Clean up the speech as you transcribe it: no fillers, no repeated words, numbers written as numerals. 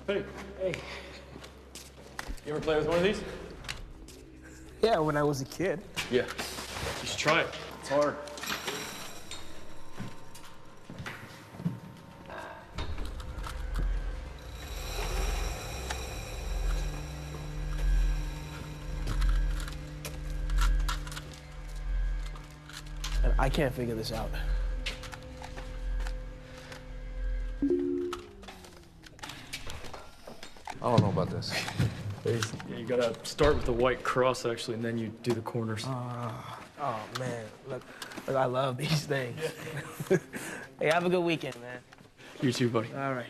Hey. Hey. You ever play with one of these? Yeah, when I was a kid. Yeah. You should try it. It's hard. And I can't figure this out. I don't know about this. Yeah, you gotta start with the white cross, actually, and then you do the corners. Oh, man. Look, I love these things. Hey, have a good weekend, man. You too, buddy. All right.